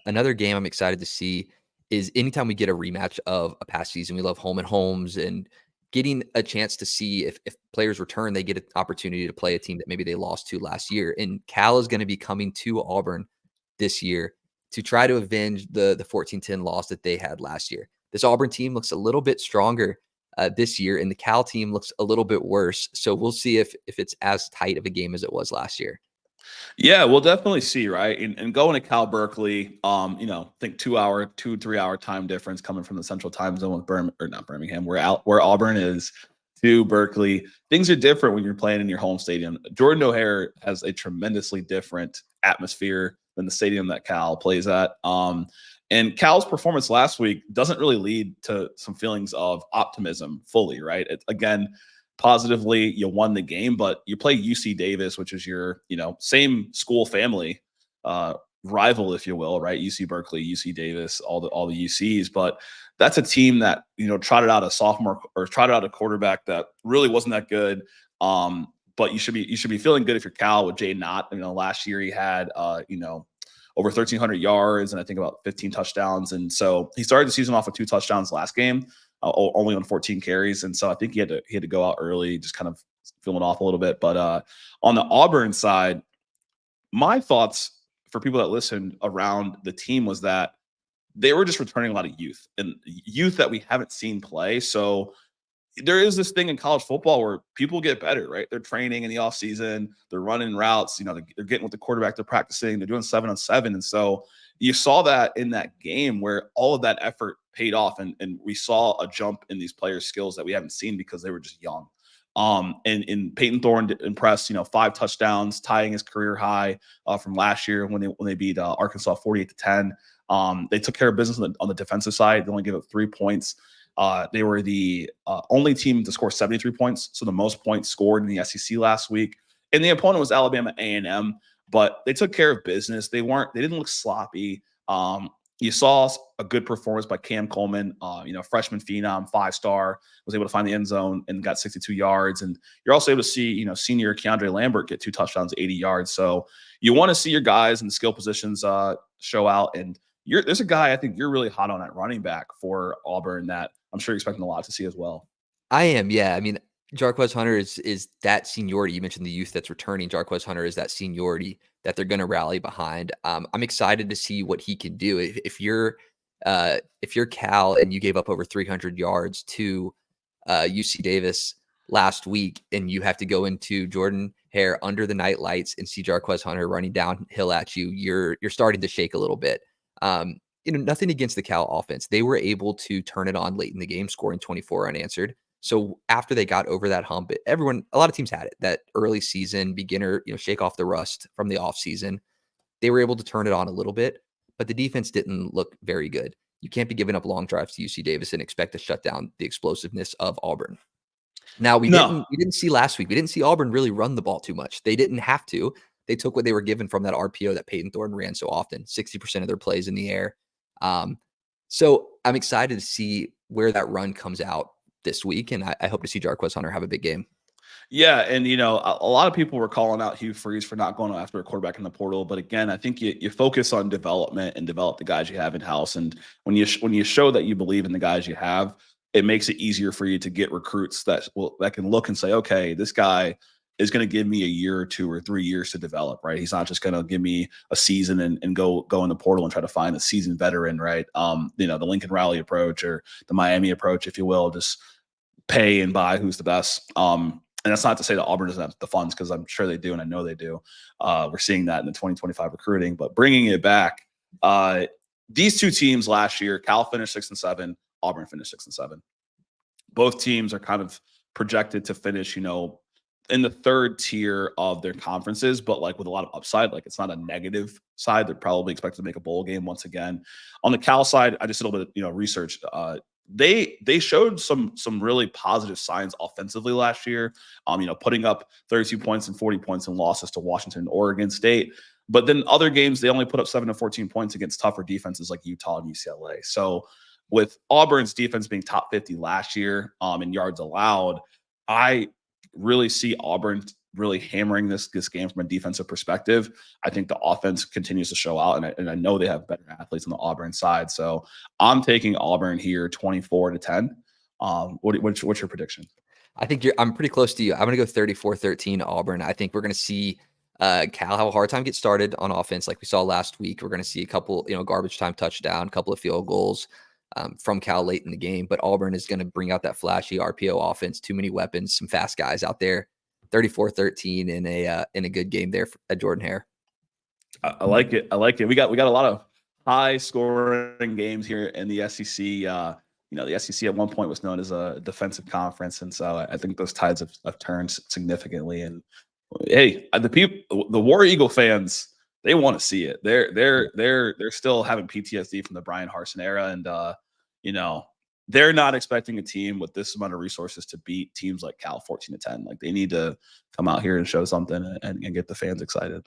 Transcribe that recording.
Another game I'm excited to see is anytime we get a rematch of a past season. We love home and homes, and getting a chance to see if players return, they get an opportunity to play a team that maybe they lost to last year. And Cal is going to be coming to Auburn this year to try to avenge the 14-10 loss that they had last year. This Auburn team looks a little bit stronger this year, and the Cal team looks a little bit worse. So we'll see if it's as tight of a game as it was last year. Yeah, we'll definitely see, right? And going to Cal Berkeley, think 3 hour time difference coming from the central time zone with not Birmingham, where Auburn is to Berkeley. Things are different when you're playing in your home stadium. Jordan O'Hare has a tremendously different atmosphere than the stadium that Cal plays at. And Cal's performance last week doesn't really lead to some feelings of optimism fully, right? Again, positively, you won the game, but you play UC Davis, which is your, same school family rival, if you will, right? UC Berkeley, UC Davis, all the UCs, but that's a team that, trotted out a quarterback that really wasn't that good. But you should be feeling good if you're Cal with Jay Knott. Last year he had over 1,300 yards and I think about 15 touchdowns. And so he started the season off with 2 touchdowns last game. Only on 14 carries. And so I think he had to go out early, just kind of feeling off a little bit. But on the Auburn side, my thoughts for people that listened around the team was that they were just returning a lot of youth that we haven't seen play. So there is this thing in college football where people get better, right? They're training in the off season, they're running routes, they're getting with the quarterback, they're practicing, they're doing 7-on-7. And so you saw that in that game where all of that effort paid off. And we saw a jump in these players' skills that we haven't seen because they were just young. And Peyton Thorne impressed, 5 touchdowns, tying his career high from last year when they beat Arkansas 48-10. They took care of business on the defensive side. They only gave up 3 points. They were the only team to score 73 points, so the most points scored in the SEC last week. And the opponent was Alabama A&M, but they took care of business. They didn't look sloppy. You saw a good performance by Cam Coleman, freshman phenom, 5-star, was able to find the end zone and got 62 yards. And you're also able to see, senior Keandre Lambert get 2 touchdowns, 80 yards. So you want to see your guys in the skill positions show out. And there's a guy I think you're really hot on at running back for Auburn that I'm sure you're expecting a lot to see as well. I am, yeah. I mean, Jarquez Hunter is that seniority. You mentioned the youth that's returning. Jarquez Hunter is that seniority that they're going to rally behind. I'm excited to see what he can do. If you're Cal and you gave up over 300 yards to UC Davis last week, and you have to go into Jordan Hare under the night lights and see Jarquez Hunter running downhill at you, you're starting to shake a little bit. Nothing against the Cal offense. They were able to turn it on late in the game, scoring 24 unanswered. So after they got over that hump, a lot of teams had it, that early season beginner, shake off the rust from the off season. They were able to turn it on a little bit, but the defense didn't look very good. You can't be giving up long drives to UC Davis and expect to shut down the explosiveness of Auburn. Now we didn't see last week. We didn't see Auburn really run the ball too much. They didn't have to. They took what they were given from that RPO that Peyton Thorne ran so often, 60% of their plays in the air. So I'm excited to see where that run comes out this week, and I hope to see Jarquez Hunter have a big game. Yeah, and a lot of people were calling out Hugh Freeze for not going after a quarterback in the portal, but again, I think you focus on development and develop the guys you have in house, and when you show that you believe in the guys you have, it makes it easier for you to get recruits that can look and say, okay, this guy is going to give me a year or 2 or 3 years to develop, right? He's not just going to give me a season and go in the portal and try to find a seasoned veteran, right? The Lincoln Riley approach or the Miami approach, if you will, just pay and buy who's the best. And that's not to say that Auburn doesn't have the funds, because I'm sure they do, and I know they do. We're seeing that in the 2025 recruiting. But bringing it back, these 2 teams last year, Cal finished 6-7, Auburn finished 6-7. Both teams are kind of projected to finish, in the 3rd tier of their conferences, but like with a lot of upside. Like it's not a negative side. They're probably expected to make a bowl game once again. On the Cal side, I just did a little bit of research. They showed some really positive signs offensively last year. Putting up 32 points and 40 points in losses to Washington and Oregon State. But then other games, they only put up 7 to 14 points against tougher defenses like Utah and UCLA. So with Auburn's defense being top 50 last year in yards allowed, I really see Auburn really hammering this game from a defensive perspective. I think the offense continues to show out, and I know they have better athletes on the Auburn side. So I'm taking Auburn here 24-10. What's your prediction? I think I'm pretty close to you. I'm going to go 34-13 Auburn. I think we're going to see Cal have a hard time get started on offense like we saw last week. We're going to see a couple, garbage time touchdown, a couple of field goals from Cal late in the game. But Auburn is going to bring out that flashy RPO offense, too many weapons, some fast guys out there. 34-13 in a good game there at Jordan Hare. I like it. I like it. We got a lot of high scoring games here in the SEC. The SEC at one point was known as a defensive conference, and so I think those tides have turned significantly. And hey, the War Eagle fans, they want to see it. They're still having PTSD from the Brian Harsin era, and they're not expecting a team with this amount of resources to beat teams like Cal 14-10. Like, they need to come out here and show something and get the fans excited.